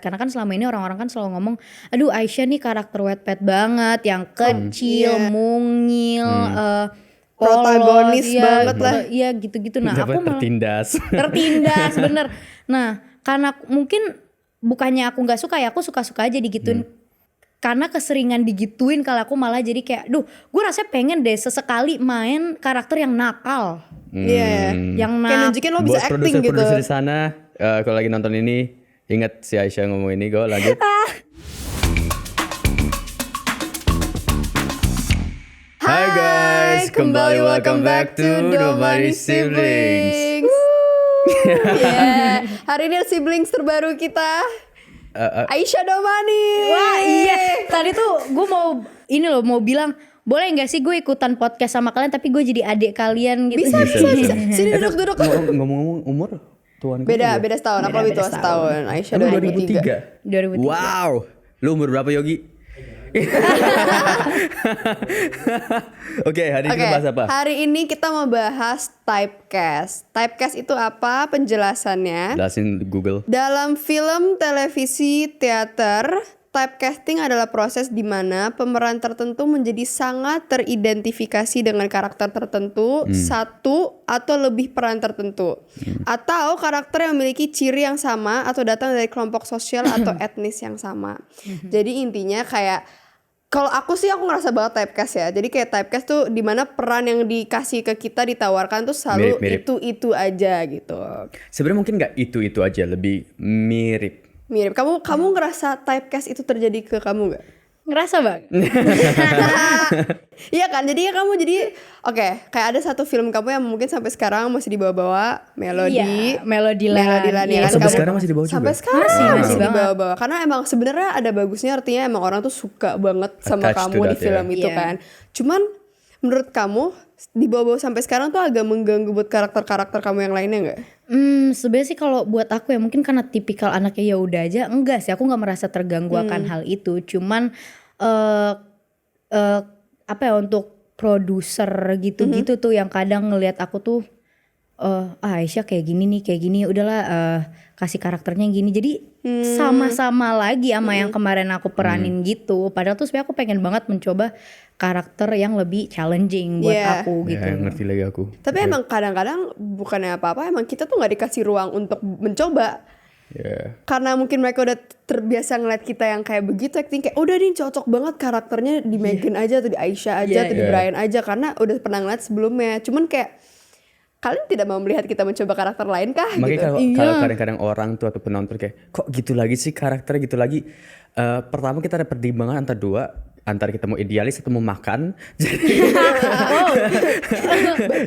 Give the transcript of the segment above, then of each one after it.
karena kan selama ini orang-orang kan selalu ngomong aduh Aisyah nih karakter Wattpad banget yang kecil, mungil, protagonis banget lah. Iya gitu-gitu. Nah aku malah tertindas bener. Nah karena mungkin bukannya aku nggak suka ya, aku suka-suka aja digituin. Karena keseringan digituin kalau aku malah jadi kayak gue rasanya pengen deh sesekali main karakter yang nakal. Yang kayak nunjukin lo bisa acting gitu. Buat produser di sana kalau lagi nonton ini ingat si Aisyah ngomong ini, gue lanjut. Hai guys, kembali welcome back to Domani Siblings. Hari ini siblings terbaru kita. Aisyah Domani. Wah iya, tadi tuh gue mau bilang boleh nggak sih gue ikutan podcast sama kalian tapi gue jadi adik kalian gitu. Bisa. Sini duduk. Ngomong-ngomong umur tuan beda setahun. Aku lebih tua setahun. Aisyah 2003. Wow, lu umur berapa Yogi? Oke, hari ini kita bahas apa? Hari ini kita mau bahas typecast. Typecast itu apa? Penjelasannya. Jelasin Google. Dalam film, televisi, teater, typecasting adalah proses di mana pemeran tertentu menjadi sangat teridentifikasi dengan karakter tertentu, satu atau lebih peran tertentu. Atau karakter yang memiliki ciri yang sama atau datang dari kelompok sosial atau etnis yang sama. Jadi intinya kayak kalau aku ngerasa banget typecast ya. Jadi kayak typecast tuh dimana peran yang dikasih ke kita ditawarkan tuh selalu mirip. itu aja gitu. Sebenarnya mungkin nggak itu aja, lebih mirip. Kamu ngerasa typecast itu terjadi ke kamu nggak? Ngerasa bang? Iya kan, jadi kamu kayak ada satu film kamu yang mungkin sampai sekarang masih dibawa-bawa, Melodiland ya kan? Sampai sekarang masih dibawa juga? Sampai sekarang masih dibawa-bawa, karena emang sebenarnya ada bagusnya, artinya emang orang tuh suka banget sama kamu di film itu kan. Cuman menurut kamu dibawa-bawa sampai sekarang tuh agak mengganggu buat karakter-karakter kamu yang lainnya nggak? Sebenarnya sih kalau buat aku ya mungkin karena tipikal anaknya ya udah aja, enggak sih, aku nggak merasa terganggu akan hal itu. Cuman untuk produser gitu-gitu tuh yang kadang ngelihat aku tuh Aisyah kayak gini udahlah kasih karakternya gini, jadi sama-sama lagi sama yang kemarin aku peranin gitu. Padahal tuh sebenarnya aku pengen banget mencoba karakter yang lebih challenging buat aku gitu. Ngerti lagi aku. Tapi emang kadang-kadang bukannya apa-apa, emang kita tuh nggak dikasih ruang untuk mencoba. Karena mungkin mereka udah terbiasa ngeliat kita yang kayak begitu acting, kayak udah nih cocok banget karakternya di Megan aja atau di Aisyah aja atau di Brian aja, karena udah pernah ngeliat sebelumnya. Cuman kayak kalian tidak mau melihat kita mencoba karakter lain kah? Makanya gitu. kalau kadang-kadang orang tuh atau penonton kayak kok gitu lagi sih karakternya gitu lagi. Pertama kita ada pertimbangan antara kita mau idealis atau mau makan.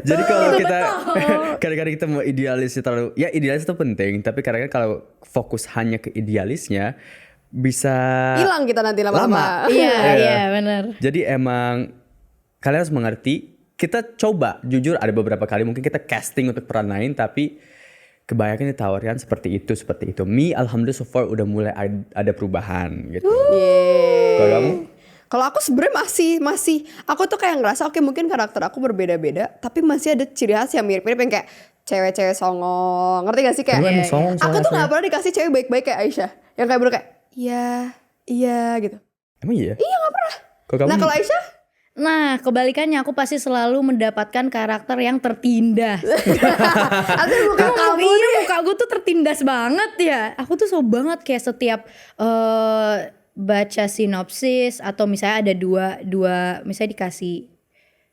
Jadi kalau kita kadang-kadang kita mau idealis terlalu, ya idealis itu penting, tapi kadang-kadang kalau fokus hanya ke idealisnya bisa hilang kita nanti lama-lama. Iya benar. Jadi emang kalian harus mengerti, kita coba jujur ada beberapa kali mungkin kita casting untuk peran lain tapi kebanyakan ditawarkan seperti itu. Alhamdulillah so far udah mulai ada perubahan gitu. Kalau kamu? Kalau aku sebenarnya masih aku tuh kayak ngerasa mungkin karakter aku berbeda-beda tapi masih ada ciri khas yang mirip-mirip, yang kayak cewek-cewek songong, ngerti gak sih kayak aku tuh nggak pernah dikasih cewek baik-baik kayak Aisyah yang kayak kayak iya gitu. Emang iya? Iya nggak pernah. Nah kalau Aisyah? Nah kebalikannya, aku pasti selalu mendapatkan karakter yang tertindas. Muka gue tuh tertindas banget ya. Aku tuh so banget kayak setiap baca sinopsis atau misalnya ada dua misalnya dikasih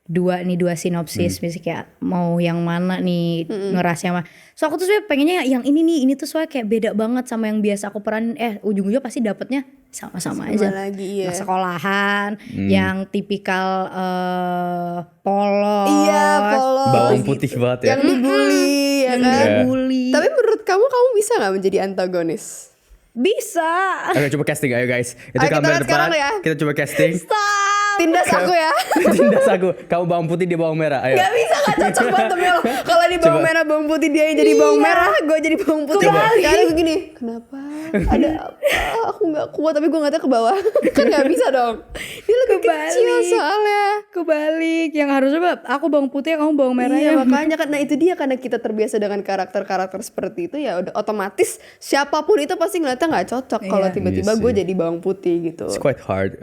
dua sinopsis misalnya kayak mau yang mana nih ngerasa yang mana. So aku tuh sebenarnya pengennya yang ini tuh soalnya kayak beda banget sama yang biasa aku peranin. Ujung-ujungnya pasti dapetnya sama-sama aja. Lagi, Nah, sekolahan yang tipikal polos. Iya, polos. Bawang putih banget ya. Yang dibully ya kan. Dibully. Tapi menurut kamu bisa nggak menjadi antagonis? Bisa. Oke, coba casting ayo guys. Itu Ayo, kamera depan. ya. Kita coba casting. Tindas aku ya. Tindas aku. Kamu bawang putih, dia bawang merah. Ayo. Gak bisa, gak cocok banget demi Allah. Kalau di bawang merah bawang putih, dia yang jadi bawang merah, gue jadi bawang putih. Karena gue gini, kenapa? Ada apa? Aku gak kuat tapi gue gak tahu ke bawah. Kan gak bisa dong. Dia lebih kecil soalnya. Kebalik. Yang harusnya aku bawang putih, kamu bawang merah. Iya makanya kan, nah itu dia karena kita terbiasa dengan karakter-karakter seperti itu ya udah otomatis siapapun itu pasti ngeliatnya nggak cocok kalau tiba-tiba Iya gue sih. jadi bawang putih gitu. It's quite hard.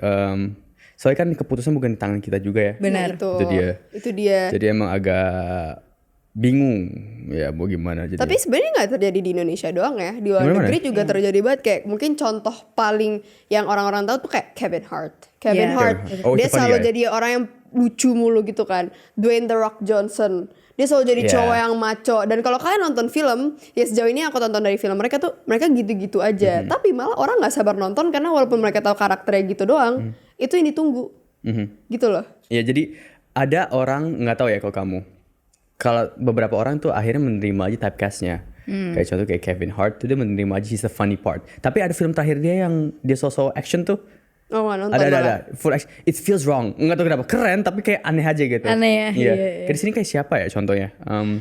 Soalnya kan keputusan bukan di tangan kita juga ya. Benar. Nah, Itu dia. Itu dia. Jadi emang agak bingung ya mau gimana jadi. Tapi sebenarnya nggak terjadi di Indonesia doang ya, di luar Gimana? negeri juga terjadi banget. Kayak mungkin contoh paling yang orang-orang tahu tuh kayak Kevin Hart. Kevin Iya. Hart, Oh, dia itu funny selalu guy. jadi orang yang lucu mulu gitu kan. Dwayne The Rock Johnson, dia selalu jadi Iya. cowok yang maco. Dan kalau kalian nonton film, ya sejauh ini aku tonton dari film mereka tuh mereka gitu-gitu aja. Tapi malah orang nggak sabar nonton karena walaupun mereka tahu karakternya gitu doang, itu yang ditunggu, gitu loh. Ya jadi ada orang nggak tahu ya kalau kamu. Kalau beberapa orang tuh akhirnya menerima aja typecastnya. Kayak contoh kayak Kevin Hart tuh dia menerima aja he's the funny part. Tapi ada film terakhir dia yang dia sosok action tuh. Oh nggak nonton Ada malah. full action. It feels wrong. Nggak tahu kenapa. Keren tapi kayak aneh aja gitu. Aneh ya, Iya. iya. Kayak di sini kayak siapa ya contohnya?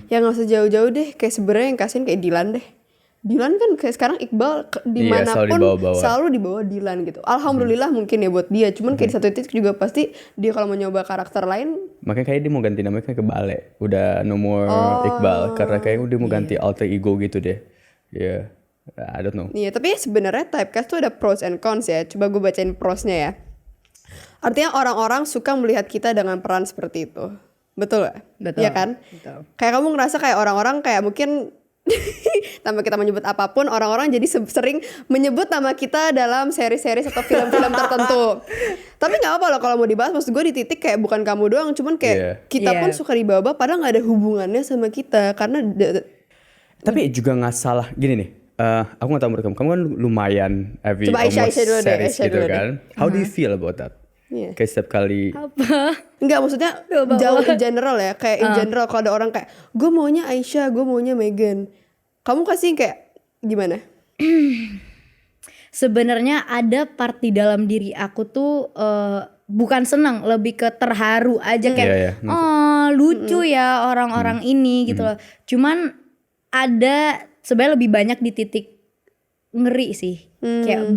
Ya nggak usah jauh-jauh deh, kayak sebenarnya yang kasihin kayak Dylan deh. Dylan kan kayak sekarang Iqbal Iya, dimanapun selalu dibawa-bawa. selalu dibawa Dylan gitu. Alhamdulillah mungkin ya buat dia. Cuman kayak di satu titik juga pasti dia kalau mau nyoba karakter lain, Makanya kayak dia mau ganti namanya ke Bale. Udah no more Iqbal. Karena kayak dia mau ganti alter ego gitu deh. Iya. I don't know. iya. Tapi sebenarnya typecast tuh ada pros and cons ya. Coba gue bacain prosnya ya. Artinya orang-orang suka melihat kita dengan peran seperti itu. Betul gak? Betul. Iya kan? Betul. Kayak kamu ngerasa kayak orang-orang kayak mungkin tanpa kita menyebut apapun, orang-orang jadi sering menyebut nama kita dalam seri-seri atau film-film tertentu. Tapi nggak apa loh kalau mau dibahas. Maksud gue di titik kayak bukan kamu doang, cuman kayak Iya. kita pun Iya. suka dibawa padahal nggak ada hubungannya sama kita karena Tapi juga nggak salah gini nih. Aku nggak tahu menurut kamu. Kamu kan lumayan every Coba Aisyah almost dulu deh, series Aisyah gitu dulu deh. kan. How do you feel about that? Iya. Kayak setiap kali. Enggak, maksudnya jauh in general ya. Kayak in general kalau ada orang kayak gue maunya Aisyah, gue maunya Megan. Kamu kasih kayak gimana? Sebenarnya ada part di dalam diri aku tuh bukan senang, lebih ke terharu aja kayak Iya, iya. oh lucu ya orang-orang ini gitu loh. Cuman ada sebenarnya lebih banyak di titik ngeri sih. Kayak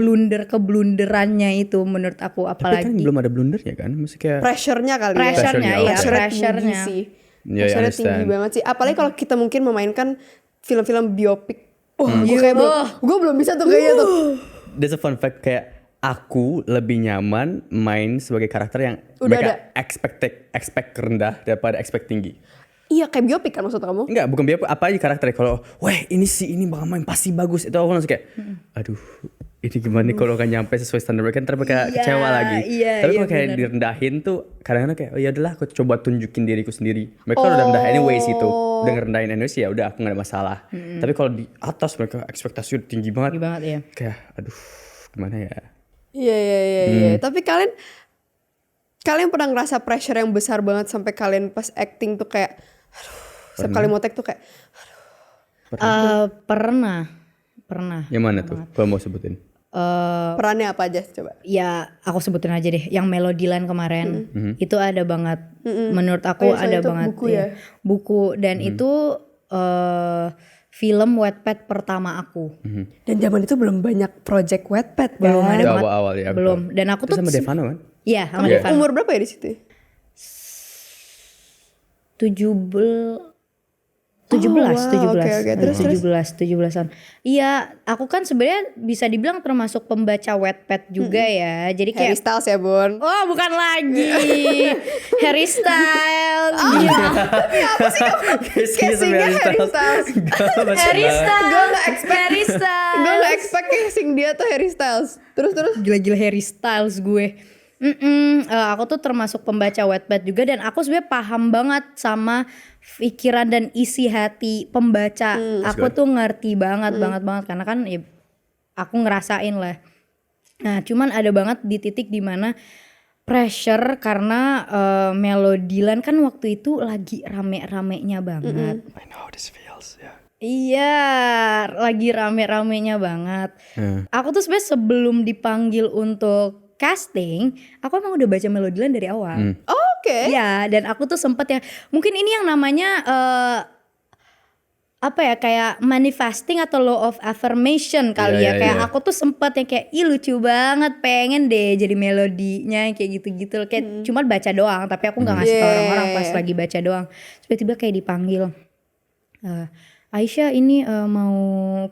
blunderannya itu menurut aku, Tapi kan apalagi belum ada blundernya kan. Maksudnya kayak. Pressure-nya kali ya. pressure-nya, iya Pressure-nya tinggi pressure-nya. sih. Ya, I Pressure-nya tinggi understand. banget sih. Apalagi kalau kita mungkin memainkan film-film biopik. Gue kayak gue belum bisa tuh kayaknya tuh. There's a fun fact kayak aku lebih nyaman main sebagai karakter yang Udah mereka expect rendah daripada expect tinggi. Iya kayak biopik kan maksud kamu? Enggak, bukan biar apa aja karakternya. Kalau, wah ini bakal main pasti bagus. Itu aku langsung kayak, aduh ini gimana nih kalau gak nyampe sesuai standar mereka ntar mereka kecewa lagi. iya, Tapi iya, kalau kayak benar. direndahin tuh kadang-kadang kayak, oh ya udahlah aku coba tunjukin diriku sendiri. Mereka udah rendah anyways itu. Udah ngerendahin anyways ya udah aku gak ada masalah. Tapi kalau di atas mereka ekspektasi udah tinggi banget. Tinggi banget ya. Kayak, aduh gimana ya. Iya. Tapi kalian pernah ngerasa pressure yang besar banget sampai kalian pas acting tuh kayak, aduh, setiap kali mau take tuh kayak, Pernah. Yang mana tuh? Kalau mau sebutin. perannya apa aja coba? Ya aku sebutin aja deh, yang Melodiland kemarin itu ada banget. Menurut aku Oh, iya, ada itu banget. buku iya. ya? Buku dan itu film Wattpad pertama aku. Dan zaman itu belum banyak project Wattpad kan? Belum ada Di banget. awal-awal ya. Belum. betul. Dan aku Itu tuh sama Devano kan? Iya, sama Kamu Devan. umur berapa ya di situ? 17-an. Iya, aku kan sebenarnya bisa dibilang termasuk pembaca Wattpad juga ya. Jadi Harry kayak Styles ya Bun? oh bukan lagi Harry Styles. Casingnya Harry Styles. Harry Styles. Gue gak expect. Harry Styles. Gue gak expect casing dia tuh Harry Styles. Terus? Gila-gila Harry Styles gue. Aku tuh termasuk pembaca Wattpad juga dan aku sebenarnya paham banget sama pikiran dan isi hati pembaca. Aku tuh ngerti banget karena kan ya aku ngerasain lah. Nah, cuman ada banget di titik dimana pressure karena Melodiland kan waktu itu lagi rame-ramenya banget. I know how this feels. Yeah. Iya, lagi rame-ramenya banget. Aku tuh sebenarnya sebelum dipanggil untuk casting, aku emang udah baca Melodiland dari awal. Oke. Iya, dan aku tuh sempet ya, mungkin ini yang namanya apa ya, kayak manifesting atau law of affirmation kali Iya, ya. iya, Kayak iya. aku tuh sempet yang kayak ih lucu banget, pengen deh jadi melodinya kayak gitu-gitu. Kayak cuma baca doang, tapi aku nggak ngasih tau orang-orang pas lagi baca doang. Terus tiba-tiba kayak dipanggil, Aisyah ini mau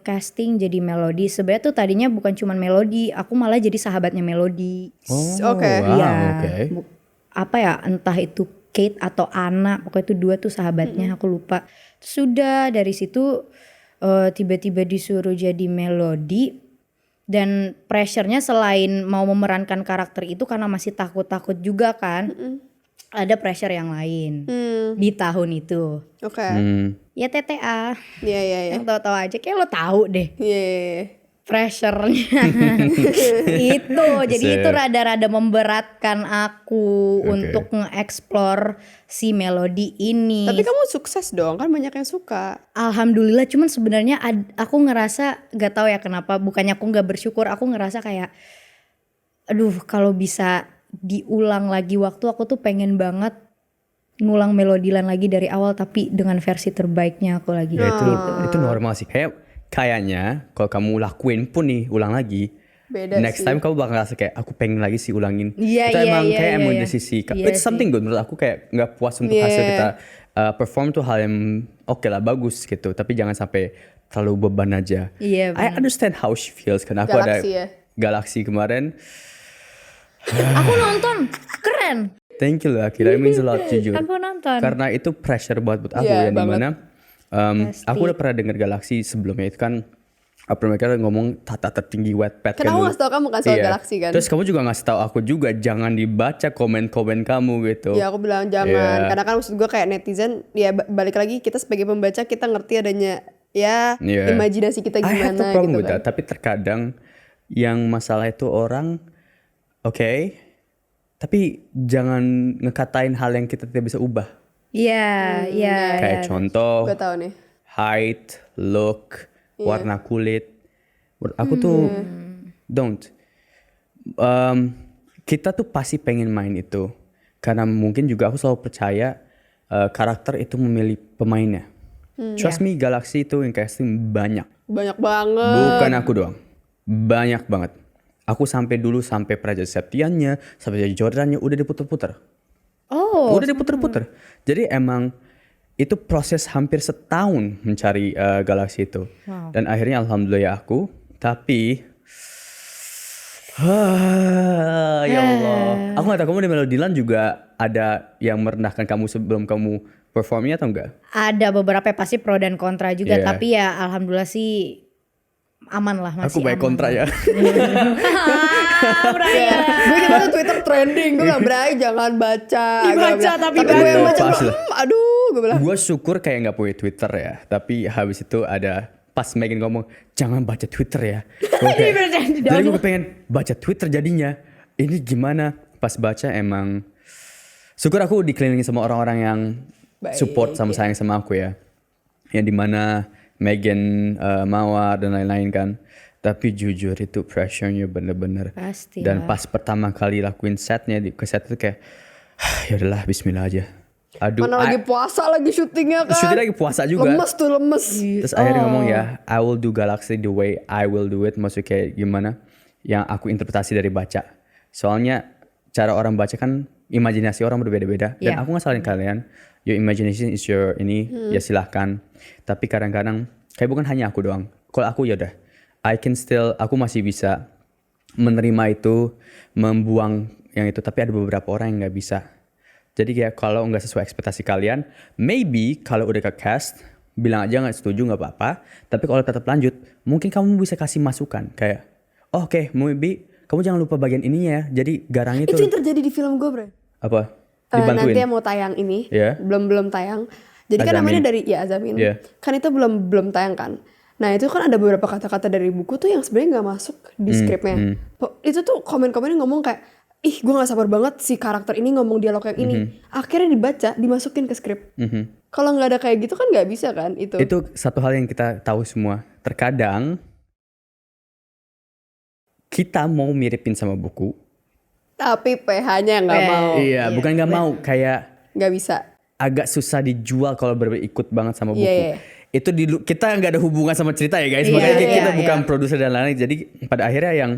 casting jadi Melody. Sebenarnya tuh tadinya bukan cuma Melody, aku malah jadi sahabatnya Melody. Oke. Wow, Iya. oke. Apa ya, entah itu Kate atau Anna, pokoknya itu dua tuh sahabatnya, aku lupa. Sudah dari situ tiba-tiba disuruh jadi Melody, dan pressure-nya selain mau memerankan karakter itu karena masih takut-takut juga kan. Ada pressure yang lain di tahun itu. Oke. Ya TTA. Iya iya iya. Yang tahu-tahu aja kayak lo tahu deh Iya, iya, iya. pressure-nya. Itu jadi Sip. itu rada-rada memberatkan aku untuk nge-explore si Melody ini. Tapi kamu sukses dong, kan banyak yang suka. Alhamdulillah, cuman sebenarnya aku ngerasa gak tahu ya kenapa, bukannya aku nggak bersyukur, aku ngerasa kayak aduh kalau bisa diulang lagi waktu, aku tuh pengen banget ngulang Melodyland lagi dari awal tapi dengan versi terbaiknya aku lagi. Ya itu normal sih. Kayaknya kalau kamu lakuin pun nih ulang lagi, Beda next sih. time kamu bakal ngerasa kayak aku pengen lagi sih ulangin. Iya, Itu iya, emang iya, kayak iya, emang iya. dari sisi Iya it's sih. something good menurut aku, kayak nggak puas untuk hasil kita perform tuh hal yang oke lah, bagus gitu. Tapi jangan sampai terlalu beban aja. Iya, I understand how she feels karena aku ada Galaxy ya? Galaxy kemarin. Aku nonton, keren. Thank you lah, kira it means a lot jujur. Aku nonton. Karena itu pressure buat aku Iya, yang dimana aku udah pernah dengar Galaxy sebelumnya itu kan apa mereka ngomong tata tertinggi Wattpad Kan aku ngasih tau kamu kan soal Galaxy kan. Terus kamu juga ngasih tahu aku juga jangan dibaca komen-komen kamu gitu. Ya aku bilang jangan. Iya. Karena kan maksud gue kayak netizen, ya balik lagi kita sebagai pembaca kita ngerti adanya ya Iya. imajinasi kita I have no gimana problem gitu with that. kan. Tapi terkadang yang masalah itu orang oke, tapi jangan ngekatain hal yang kita tidak bisa ubah. Iya, iya. Kayak contoh Gue tahu nih. height, look, Iya. warna kulit. Menurut aku tuh don't. Kita tuh pasti pengen main itu karena mungkin juga aku selalu percaya karakter itu memilih pemainnya. Trust me, Galaxy itu yang casting banyak. Banyak banget. Bukan aku doang, banyak banget. Aku sampai Praja Septiannya, sampai jadi Jordannya udah diputer-puter. Oh, Udah diputer-puter. Jadi emang itu proses hampir setahun mencari Galaxy itu. Dan akhirnya alhamdulillah ya aku. Tapi ya Allah. Aku gak tahu kamu di Melodyland juga ada yang merendahkan kamu sebelum kamu performnya atau enggak? ada beberapa pasti pro dan kontra juga, Iya. tapi ya alhamdulillah sih aman lah, masih Aku banyak aman. kontra ya. Brian. Gue gimana Twitter trending, gue bilang Bray jangan baca. Dibaca, Gua bilang, tapi gue yang baca Pas lah. aduh gue bilang. Gue syukur kayak nggak punya Twitter ya. Tapi habis itu ada pas Megan ngomong jangan baca Twitter ya. Gua kayak, jadi gue pengen baca Twitter jadinya. Ini gimana? Pas baca emang syukur aku dikelilingi sama orang-orang yang support sama sayang sama aku ya. Yang dimana Megan, Mawar dan lain-lain kan. Tapi jujur itu pressure-nya bener-bener. Pasti Dan lah. pas pertama kali lakuin setnya ke set itu kayak ya udahlah Bismillah aja. Aduh, Mana lagi puasa lagi syutingnya kan. syuting lagi puasa juga. Lemes tuh lemes. Terus akhirnya ngomong ya, I will do Galaxy the way I will do it. Maksudnya kayak gimana? Yang aku interpretasi dari baca. Soalnya cara orang baca kan imajinasi orang berbeda-beda. Dan Yeah. aku gak salahin kalian. Your imagination is your ini, ya silahkan. Tapi kadang-kadang kayak bukan hanya aku doang. Kalau aku ya udah, aku masih bisa menerima itu, membuang yang itu. Tapi ada beberapa orang yang gak bisa. Jadi kayak kalau nggak sesuai ekspektasi kalian, maybe kalau udah ke cast, bilang aja nggak setuju nggak apa-apa. Tapi kalau tetap lanjut, mungkin kamu bisa kasih masukan kayak, oh, oke, maybe kamu jangan lupa bagian ininya ya. Jadi garangnya Itu tuh yang terjadi di film gue Bray. apa? Dibantuin. Nanti yang mau tayang ini Iya. belum tayang. Jadi kan Azamin. namanya dari Azamin. Iya. Kan itu belum tayang kan. Nah itu kan ada beberapa kata-kata dari buku tuh yang sebenarnya nggak masuk di skripnya. Itu tuh komen-komennya ngomong kayak, ih gue nggak sabar banget si karakter ini ngomong dialog yang ini. Akhirnya dibaca, dimasukin ke skrip. Kalau nggak ada kayak gitu kan nggak bisa kan itu. Itu satu hal yang kita tahu semua. Terkadang kita mau miripin sama buku. Tapi PH-nya nggak mau. Iya, bukan nggak mau, kayak Nggak bisa. agak susah dijual kalau ikut banget sama buku. Iya, iya. itu kita nggak ada hubungan sama cerita ya guys. Iya, Makanya iya, kita bukan iya. produser dan lain-lain. Jadi pada akhirnya yang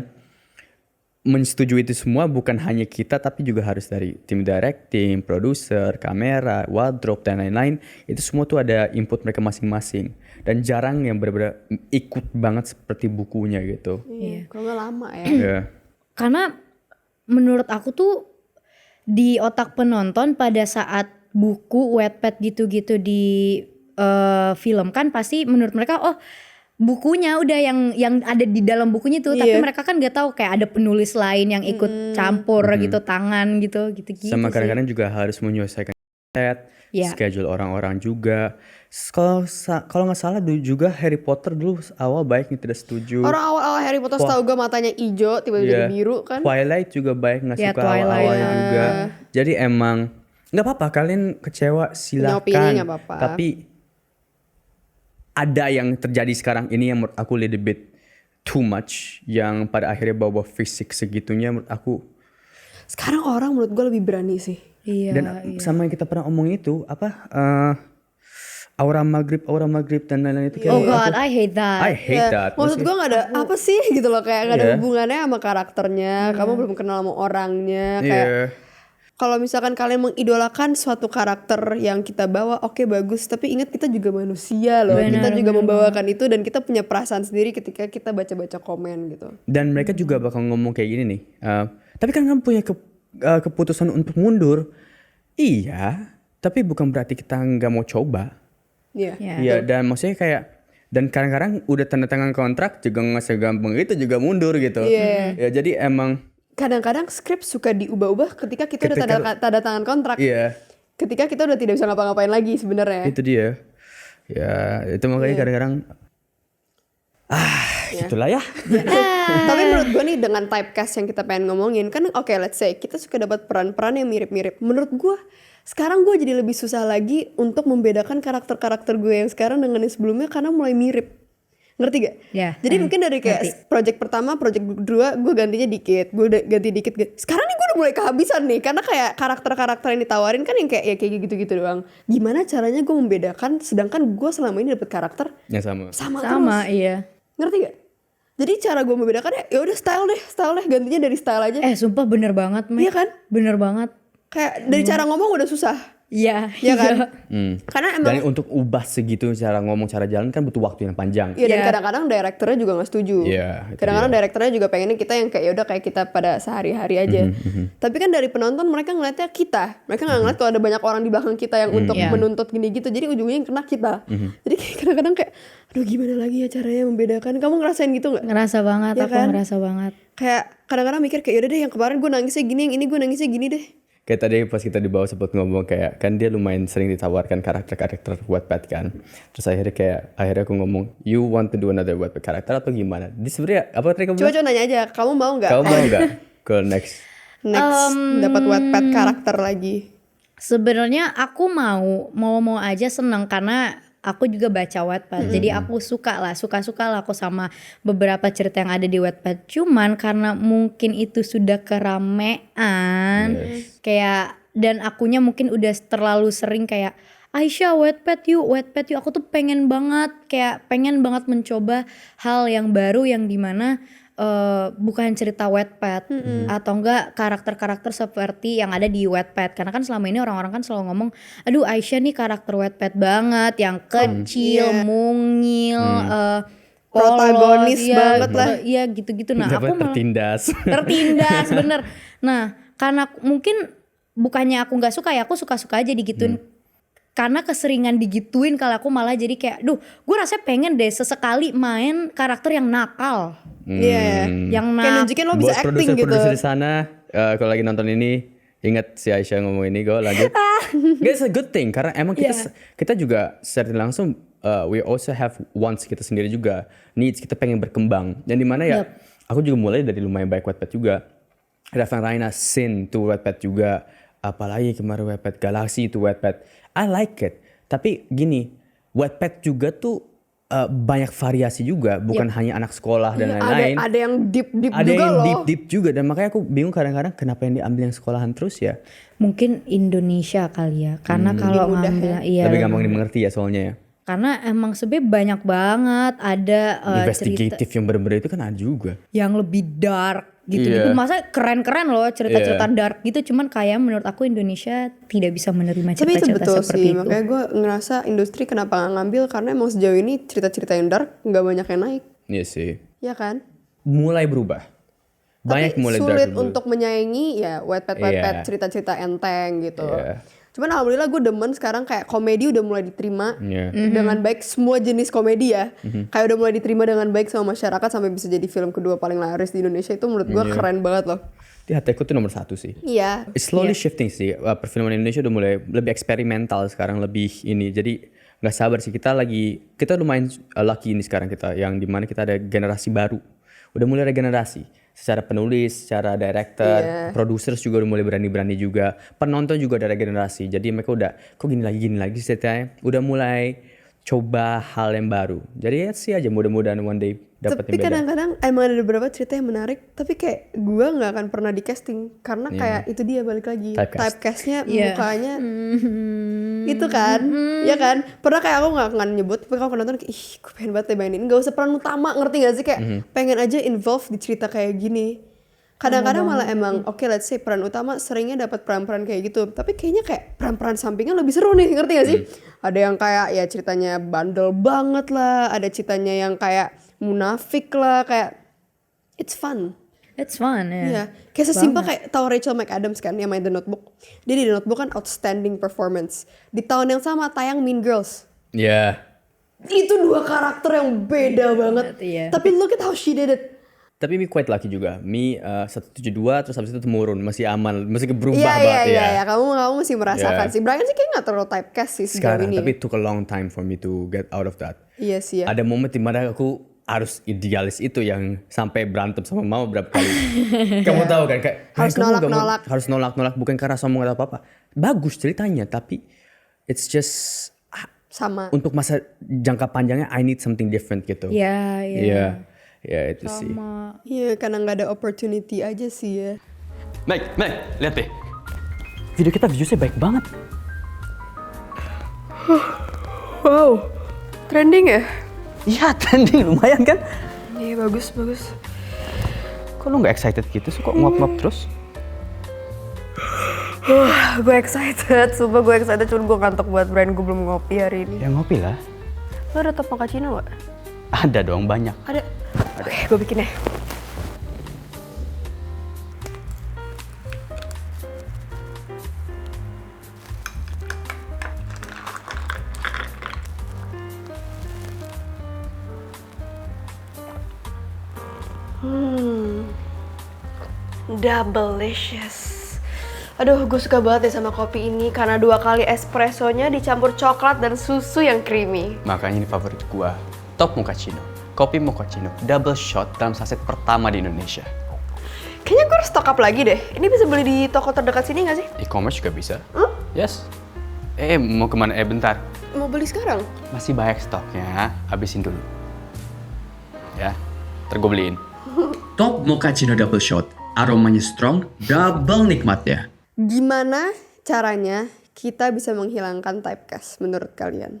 menyetujui itu semua bukan hanya kita, tapi juga harus dari tim directing, produser, kamera, wardrobe dan lain-lain. Itu semua tuh ada input mereka masing-masing. Dan jarang yang benar-benar ikut banget seperti bukunya gitu. Iya. Kalau nggak lama ya. Ya. Karena menurut aku tuh di otak penonton pada saat buku Wattpad gitu-gitu di film kan pasti menurut mereka bukunya udah yang ada di dalam bukunya tuh, tapi Iya. mereka kan nggak tahu kayak ada penulis lain yang ikut campur gitu tangan gitu Sama sih. kadang-kadang juga harus menyelesaikan set, Iya. schedule orang-orang juga. Kalau nggak salah dulu juga Harry Potter dulu awal baik yang tidak setuju. Orang awal-awal Harry Potter setahu gue matanya hijau tiba-tiba Iya. jadi biru kan. Twilight juga baik nggak Ya, suka Twilight. awal-awalnya juga. Jadi emang nggak apa-apa kalian kecewa opini silakan. nggak apa-apa. Tapi ada yang terjadi sekarang ini yang menurut aku little bit too much, yang pada akhirnya bawa fisik segitunya menurut aku. Sekarang orang menurut gue lebih berani sih. Iya. Dan sama yang kita pernah omong itu apa aura maghrib dan lain-lain itu kayak Oh God, I hate that. I hate Ya, that. maksud gue gak ada apa sih gitu loh, kayak gak ada Iya. hubungannya sama karakternya. Kamu belum kenal sama orangnya. Kayak Iya. kalau misalkan kalian mengidolakan suatu karakter yang kita bawa, oke bagus. Tapi ingat kita juga manusia loh. Kita juga membawakan itu dan kita punya perasaan sendiri ketika kita baca-baca komen gitu. Dan mereka juga bakal ngomong kayak gini nih. Tapi kan kamu punya keputusan untuk mundur. Iya, tapi bukan berarti kita nggak mau coba. Iya. Ya. Iya, dan maksudnya kayak dan kadang-kadang udah tanda tangan kontrak juga nggak segampang itu juga mundur gitu. Iya. Ya jadi emang Kadang-kadang skrip suka diubah-ubah ketika kita udah tanda tangan kontrak. iya Ketika kita udah tidak bisa ngapa-ngapain lagi sebenarnya. itu dia. Ya itu makanya kadang-kadang itulah ya. Tapi menurut gue nih dengan typecast yang kita pengen ngomongin kan oke, let's say kita suka dapat peran-peran yang mirip-mirip. Menurut gue sekarang gue jadi lebih susah lagi untuk membedakan karakter-karakter gue yang sekarang dengan yang sebelumnya karena mulai mirip. Ngerti gak? Ya, Jadi mungkin dari kayak project pertama, project kedua gue gantinya dikit, gue ganti dikit. Sekarang nih gue udah mulai kehabisan nih karena kayak karakter-karakter yang ditawarin kan yang kayak gitu-gitu doang. Gimana caranya gue membedakan sedangkan gue selama ini dapet karakter Ya sama. sama Sama, terus. iya. Ngerti gak? Jadi cara gue membedakan ya udah style deh, gantinya dari style aja. Sumpah bener banget, Mek. Iya kan? Bener banget. Kayak dari cara ngomong udah susah. Iya. Iya kan? Karena emang Dan untuk ubah segitu cara ngomong, cara jalan kan butuh waktu yang panjang. iya, dan Iya. kadang-kadang direkturnya juga gak setuju. Iya, itu Kadang-kadang direkturnya juga pengennya kita yang kayak yaudah kayak kita pada sehari-hari aja. Tapi kan dari penonton mereka ngeliatnya kita. Mereka gak ngeliat kalau ada banyak orang di belakang kita yang untuk Iya. menuntut gini gitu. Jadi ujungnya yang kena kita. Jadi kayak kadang-kadang kayak aduh gimana lagi ya caranya membedakan. Kamu ngerasain gitu gak? Ngerasa banget, Iya aku kan? ngerasa banget. Kayak kadang-kadang mikir kayak yaudah deh yang kemarin gue nangisnya gini, yang ini gue nangisnya gini deh. Kayak tadi pas kita di bawah sempat ngomong kayak kan dia lumayan sering ditawarkan karakter-karakter Wattpad kan. Terus akhirnya aku ngomong, you want to do another Wattpad karakter atau gimana? Di sebenarnya apa tadi kamu bilang? Coba nanya aja, kamu mau gak Kamu mau nggak ke next? dapat Wattpad karakter lagi? Sebenarnya aku mau aja seneng karena aku juga baca Wattpad. Jadi aku suka lah aku sama beberapa cerita yang ada di Wattpad. Cuman karena mungkin itu sudah keramaian, kayak dan akunya mungkin udah terlalu sering kayak Aisyah Wattpad yuk. Aku tuh pengen banget mencoba hal yang baru yang dimana bukan cerita Wattpad atau enggak karakter-karakter seperti yang ada di Wattpad, karena kan selama ini orang-orang kan selalu ngomong aduh Aisyah nih karakter Wattpad banget yang kecil, mungil, Protagonis polos, banget lah. Iya gitu-gitu. Nah aku malah tertindas. tertindas bener. Nah karena mungkin bukannya aku nggak suka ya, aku suka-suka aja digituin. Karena keseringan digituin kalau aku malah jadi kayak duh gue rasanya pengen deh sesekali main karakter yang nakal. Iya. Yang Kayak nunjukin lo bisa Buat acting gitu. produser-produser di sana, kalau lagi nonton ini, ingat si Aisyah ngomong ini, go lanjut. It's a good thing karena emang kita juga secara langsung we also have wants kita sendiri juga, needs kita pengen berkembang. Dan di mana ya, aku juga mulai dari lumayan baik Wattpad juga. Rafa Raina Sin tuh Wattpad juga, apalagi kemarin Wattpad Galaxy itu Wattpad. I like it. Tapi gini, Wattpad juga tuh banyak variasi juga, bukan hanya anak sekolah dan lain-lain. Ada yang deep Ada juga yang loh. deep juga, dan makanya aku bingung kadang-kadang kenapa yang diambil yang sekolahan terus ya. Mungkin Indonesia kali ya, karena kalau Lebih mudah ngambil ya. iya Lebih gampang dimengerti ya soalnya ya. Karena emang sebenarnya banyak banget ada cerita Investigatif yang bener-bener itu kan ada juga. yang lebih dark gitu-gitu. Iya. Masa keren-keren loh cerita-cerita dark gitu. Cuman kayak menurut aku Indonesia tidak bisa menerima Tapi itu cerita-cerita betul seperti sih, itu. makanya gue ngerasa industri kenapa gak ngambil, karena emang sejauh ini cerita-cerita yang dark gak banyak yang naik, Iya sih. ya kan? Mulai berubah. Banyak Tapi mulai sulit dark dulu. untuk menyaingi ya Wattpad Iya. cerita-cerita enteng gitu. Iya. Cuman alhamdulillah gue demen sekarang kayak komedi udah mulai diterima Iya. dengan baik, semua jenis komedi ya. Kayak udah mulai diterima dengan baik sama masyarakat sampai bisa jadi film kedua paling laris di Indonesia, itu menurut gue keren banget loh. Di hatiku tuh nomor 1 sih. Iya. It's slowly shifting sih. Perfilman Indonesia udah mulai lebih eksperimental sekarang, lebih ini. Jadi nggak sabar sih, kita lumayan lucky ini sekarang kita, yang dimana kita ada generasi baru. Udah mulai regenerasi. Secara penulis, secara director, producers juga udah mulai berani-berani juga. Penonton juga ada regenerasi. Jadi mereka udah, kok gini lagi ceritanya. Udah mulai coba hal yang baru. Jadi ya sih aja, mudah-mudahan one day dapat Tapi yang beda. kadang-kadang emang ada beberapa cerita yang menarik, tapi kayak gue nggak akan pernah di casting karena kayak itu dia balik lagi typecastnya, mukanya itu kan, ya kan. Pernah kayak aku nggak akan nyebut, tapi kalau penonton kayak, ih gue pengen banget mainin, nggak usah peran utama, ngerti gak sih, kayak pengen aja involve di cerita kayak gini. Kadang-kadang malah emang oke, let's say peran utama seringnya dapat peran-peran kayak gitu, tapi kayaknya kayak peran-peran sampingnya lebih seru nih, ngerti gak sih? Ada yang kayak ya ceritanya bandel banget lah, ada ceritanya yang kayak munafik lah, kayak it's fun. It's fun ya. Iya, kayak sesimpel kayak tahu Rachel McAdams kan yang main The Notebook. Dia di The Notebook kan outstanding performance. Di tahun yang sama tayang Mean Girls. Ya. Itu dua karakter yang beda banget. Iya. Tapi look at how she did it. Tapi Mi quite lucky juga. Mi 172 terus habis itu temurun, masih aman, masih berubah Iya, banget ya. iya. Kamu mesti merasakan Iya. sih. Brian sih kayaknya gak terlalu typecast sih sejauh Sekarang, ini. tapi it took a long time for me to get out of that. Iya sih ya. Ada momen dimana aku harus idealis itu yang sampai berantem sama mama berapa kali. Kamu tahu kan kayak Harus kamu nggak mau- nolak-nolak. harus nolak-nolak bukan karena sombong atau apa-apa. Bagus ceritanya tapi it's just Sama. untuk masa jangka panjangnya I need something different gitu. Iya, iya. Iya. Ya itu sih. Iya, karena gak ada opportunity aja sih ya. Naik, lihat deh. Video kita viewsnya baik banget. Wow, trending ya? Iya, trending lumayan kan? Iya, bagus. Kok lu nggak excited gitu sih? Kok nguap-nguap terus? Gue excited, sumpah gue excited, cuman gue ngantuk buat Brian, gue belum ngopi hari ini. Ya ngopi lah. Lo ada top mochaccino gak? Ada dong, banyak. Ada. Oke, gue bikin ya. Doublelicious. Aduh, gue suka banget deh sama kopi ini karena 2 kali espressonya dicampur coklat dan susu yang creamy. Makanya ini favorit gua. Top Mochaccino. Kopi Mochaccino. Double shot dalam saset pertama di Indonesia. Kayaknya gue harus stock up lagi deh. Ini bisa beli di toko terdekat sini gak sih? E-commerce juga bisa. Yes. Mau kemana? Bentar. Mau beli sekarang? Masih banyak stoknya. Habisin dulu. Ya. Ntar gue beliin. Top Mochaccino Double Shot. Aromanya strong, double nikmatnya. Gimana caranya kita bisa menghilangkan typecast menurut kalian?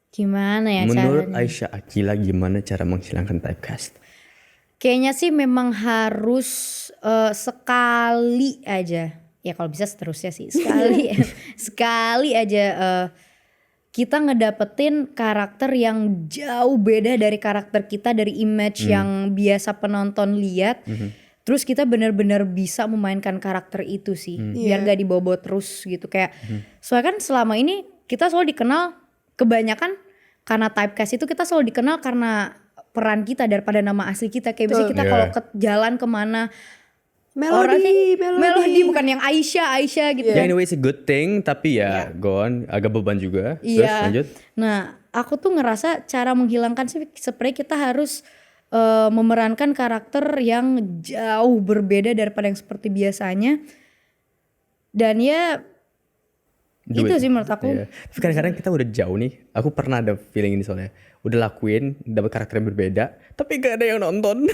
Gimana ya Menurut caranya? Aisyah Akila, gimana cara menghilangkan typecast? Kayaknya sih memang harus sekali aja. Ya kalau bisa seterusnya sih. Sekali aja kita ngedapetin karakter yang jauh beda dari karakter kita, dari image yang biasa penonton lihat. Terus kita benar-benar bisa memainkan karakter itu sih. Biar gak dibawa terus gitu. Kayak soalnya kan selama ini kita selalu dikenal kebanyakan karena typecast itu, kita selalu dikenal karena peran kita daripada nama asli kita. Kayak biasanya kita kalau ke jalan kemana, Melody. Melody bukan yang Aisyah gitu. Ya anyway it's a good thing, tapi ya go on, agak beban juga. Terus lanjut. Nah, aku tuh ngerasa cara menghilangkan sih sebenarnya kita harus memerankan karakter yang jauh berbeda daripada yang seperti biasanya. Dan ya itu sih menurut aku. Iya. Tapi kadang-kadang kita udah jauh nih, Aku pernah ada feeling ini soalnya. Udah lakuin, dapat karakter yang berbeda, tapi gak ada yang nonton.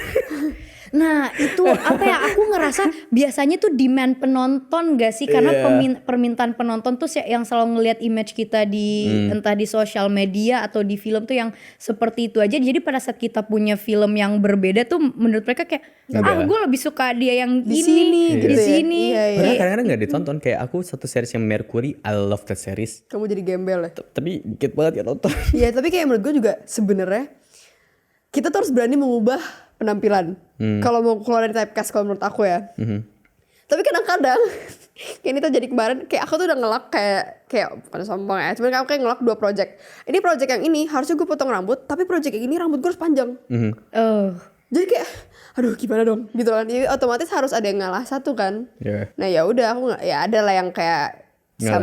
Nah itu apa ya, aku ngerasa biasanya tuh demand penonton gak sih, karena permintaan penonton tuh yang selalu ngelihat image kita di entah di sosial media atau di film tuh yang seperti itu aja. Jadi pada saat kita punya film yang berbeda tuh menurut mereka kayak gue lebih suka dia yang Di ini sini di gitu ya. sini. Iya, iya. Padahal kadang-kadang gak ditonton. Kayak aku satu series yang Mercury, I love that series. Kamu jadi gembel ya. Tapi dikit banget ya nonton. Iya, tapi kayak menurut gue juga sebenarnya kita tuh harus berani mengubah penampilan. Kalau mau keluar dari typecast kalau menurut aku ya. Tapi kadang-kadang kayak ini tuh jadi kemarin kayak aku tuh udah ngelak kayak bukan sombong ya. Cuman aku kayak ngelak 2 project. Ini project yang ini harusnya gue potong rambut, tapi project yang ini rambut gue harus panjang. Jadi kayak aduh gimana dong gitu kan. Jadi otomatis harus ada yang ngalah satu kan. Yeah. Nah ya udah aku ya ada lah yang kayak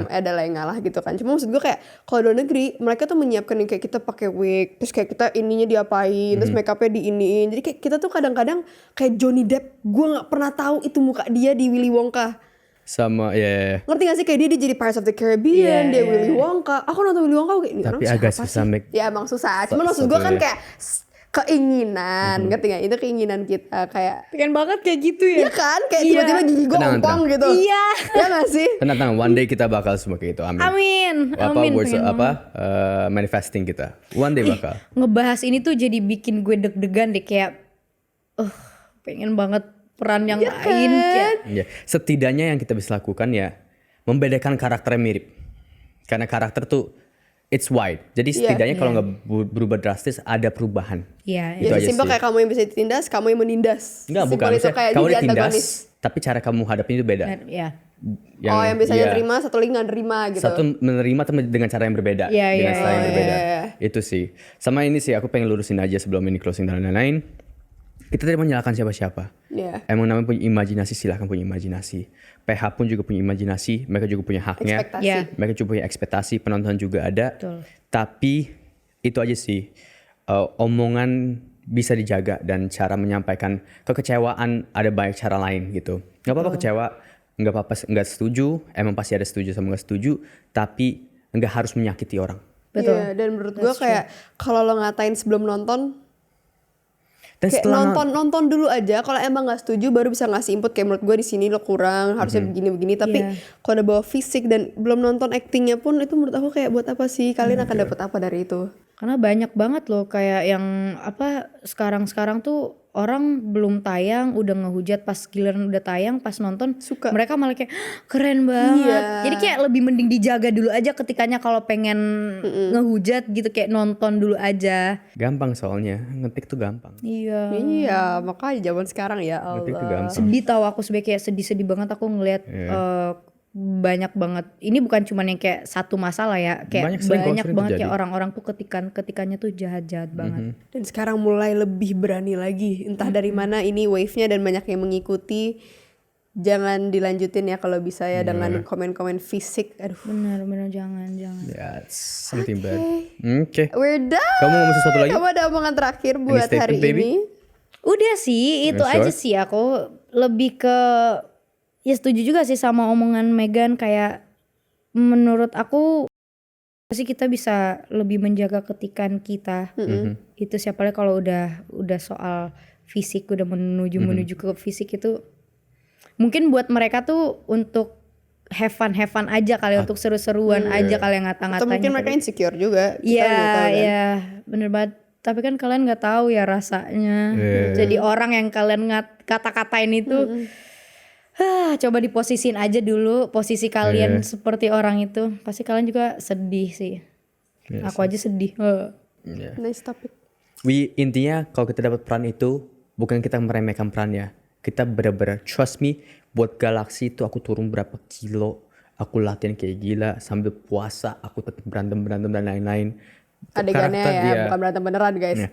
ada lah yang ngalah gitu kan. Cuma maksud gue kayak kalau di luar negeri mereka tuh menyiapkan yang kayak kita pakai wig, terus kayak kita ininya diapain, terus make upnya diiniin. Jadi kayak kita tuh kadang-kadang kayak Johnny Depp, gue nggak pernah tahu itu muka dia di Willy Wonka. Sama ya. Ngerti gak sih kayak dia jadi Pirates of the Caribbean, dia Willy Wonka. Aku nonton Willy Wonka kayak ini Tapi orang agak siapa susah sih? make. Ya emang susah. Cuman maksud gue kan kayak keinginan, ngerti gak? Itu keinginan kita kayak Pengen banget kayak gitu ya. iya kan kayak tiba-tiba gigi gue Tenang, ompong gitu. Iya. Ya gak sih? Tenang, one day kita bakal semua kayak gitu. Amin. Amin. Words, Pengen banget. manifesting kita. One day bakal. Ngebahas ini tuh jadi bikin gue deg-degan deh, kayak pengen banget peran yang lain kayak. Ya, setidaknya yang kita bisa lakukan ya membedakan karakternya mirip. Karena karakter tuh it's wide. Jadi setidaknya kalau nggak berubah drastis ada perubahan. Iya. Itu Ya aja simpel sih. kayak kamu yang bisa ditindas, kamu yang menindas. Enggak, bukan. Simpel itu Maksudnya, kayak kamu jadi ditindas, antagonis. tapi cara kamu hadapin itu beda. Ya. Yang biasanya iya, terima, satu lagi nggak nerima gitu. satu menerima tapi dengan cara yang berbeda. Iya, dengan iya, cara yang iya. berbeda. Iya. Itu sih. Sama ini sih aku pengen lurusin aja sebelum ini closing dan lain-lain. Kita tidak menyalahkan siapa-siapa. Iya. Emang namanya punya imajinasi, silahkan punya imajinasi. PH pun juga punya imajinasi, mereka juga punya haknya. Ekspektasi. Iya. Mereka juga punya ekspektasi, penonton juga ada. Betul. Tapi itu aja sih. Omongan bisa dijaga dan cara menyampaikan kekecewaan ada banyak cara lain gitu. Gak apa-apa kecewa, gak apa-apa nggak setuju, emang pasti ada setuju sama gak setuju, tapi nggak harus menyakiti orang. Betul. Iya, dan menurut gue kayak kalau lo ngatain sebelum nonton, Dan kayak setelah nonton dulu aja. Kalau emang nggak setuju baru bisa ngasih input kayak menurut gue di sini lo kurang, harusnya begini-begini. Tapi kalau udah bawa fisik dan belum nonton actingnya pun itu menurut aku kayak buat apa sih? Kalian akan dapat apa dari itu? Karena banyak banget loh kayak yang apa sekarang tuh orang belum tayang udah ngehujat, pas giliran udah tayang pas nonton Suka. mereka malah kayak keren banget. Iya. Jadi kayak lebih mending dijaga dulu aja ketikanya kalau pengen ngehujat gitu, kayak nonton dulu aja. gampang soalnya, ngetik tuh gampang. Iya. Iya, makanya zaman sekarang ya Ngetik tuh Allah. gampang. Sedih tahu aku sebagai kayak sedih banget aku ngelihat banyak banget. Ini bukan cuman yang kayak satu masalah ya, kayak Banyak, sering banyak sering banget terjadi. kayak orang-orang tuh ketikannya tuh jahat-jahat banget. Dan sekarang mulai lebih berani lagi. Entah dari mana ini wave-nya dan banyak yang mengikuti. Jangan dilanjutin ya kalau bisa ya dengan komen-komen fisik. Aduh. Benar jangan. Ya, it's something bad. Oke. We're done. Kamu mau ngomong sesuatu lagi? Kamu ada omongan terakhir buat statement, hari baby? ini? Udah sih, itu Sure. aja sih. Aku lebih ke ya setuju juga sih sama omongan Megan, kayak menurut aku sih kita bisa lebih menjaga ketikan kita. Itu siapa lagi kalau udah soal fisik, udah menuju ke fisik itu mungkin buat mereka tuh untuk have fun aja kali, untuk seru-seruan aja kali yang ngata-ngatain. Atau mungkin mereka insecure juga. Kita Iya, nggak tahu kan. iya, bener banget. Tapi kan kalian nggak tahu ya rasanya. Jadi orang yang kalian kata-katain itu, coba diposisin aja dulu posisi kalian seperti orang itu. Pasti kalian juga sedih sih. Aku aja sedih. Nice topic. Intinya kalau kita dapat peran itu bukan kita meremehkan perannya. Kita benar-benar trust me, buat Galaxy itu aku turun berapa kilo, aku latihan kayak gila sambil puasa, aku tetap berantem dan lain-lain. Adegannya Karakter ya, dia- bukan berantem beneran guys. Ya.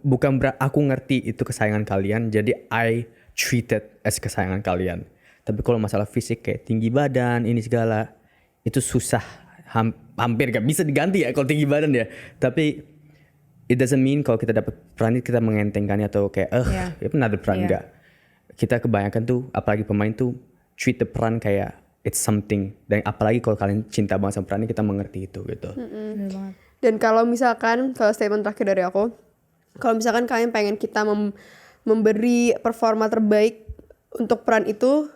Bukan aku ngerti itu kesayangan kalian, jadi I treated as kesayangan kalian. Tapi kalau masalah fisik kayak tinggi badan ini segala, itu susah, hampir gak bisa diganti ya kalau tinggi badan ya. Tapi it doesn't mean kalau kita dapat peran itu kita mengentengkannya atau kayak ya pernah ada peran enggak. Kita kebanyakan tuh apalagi pemain tuh treat the peran kayak it's something, dan apalagi kalau kalian cinta banget sama perannya, kita mengerti itu gitu. Bener banget. Dan kalau misalkan, kalau statement terakhir dari aku, kalau misalkan kalian pengen kita memberi performa terbaik untuk peran itu,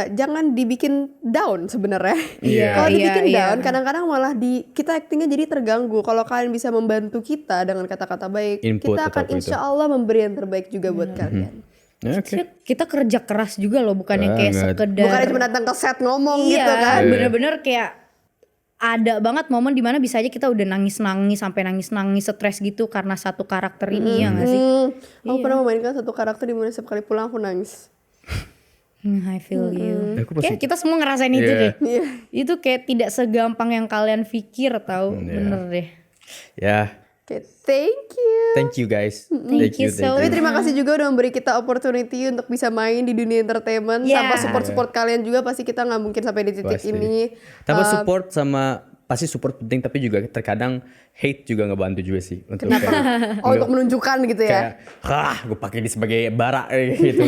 jangan dibikin down sebenarnya. Iya. Kalau dibikin Iya, down, kadang-kadang malah kita actingnya jadi terganggu. Kalau kalian bisa membantu kita dengan kata-kata baik, Input kita akan atau apa insya Allah memberi yang terbaik juga buat kalian. Oke. Kita kerja keras juga loh, bukannya kayak Banget. sekedar. Bukan cuma datang ke set ngomong Iya, gitu kan. bener-bener kayak ada banget momen dimana bisa aja kita udah nangis-nangis sampai nangis-nangis stres gitu karena satu karakter ini ya nggak sih? Aku pernah memainkan satu karakter di mana setiap kali pulang aku nangis. I feel you. Aku pasti- Kayak kita semua ngerasain itu Iya. deh. Itu kayak tidak segampang yang kalian pikir tahu, bener deh. Ya, Oke, thank you. thank you guys. Thank you so Tapi terima kasih juga udah memberi kita opportunity untuk bisa main di dunia entertainment. Yeah. Tanpa support-support kalian juga pasti kita nggak mungkin sampai di titik Pasti. ini. Tanpa support sama pasti support penting, tapi juga terkadang hate juga ngebantu juga sih untuk kayak, Untuk menunjukkan gitu ya. gue pakai ini sebagai bara gitu.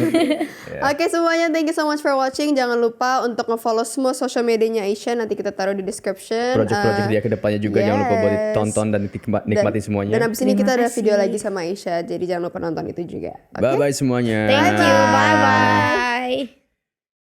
Oke semuanya, thank you so much for watching. Jangan lupa untuk nge-follow semua social medianya Aisha. Nanti kita taruh di description. Project-project dia ke depannya juga jangan lupa buat ditonton dan nikmati semuanya. Dan abis ini kita ada video lagi sama Aisha. Jadi jangan lupa nonton itu juga. Oke? Bye bye semuanya. Thank you, bye bye.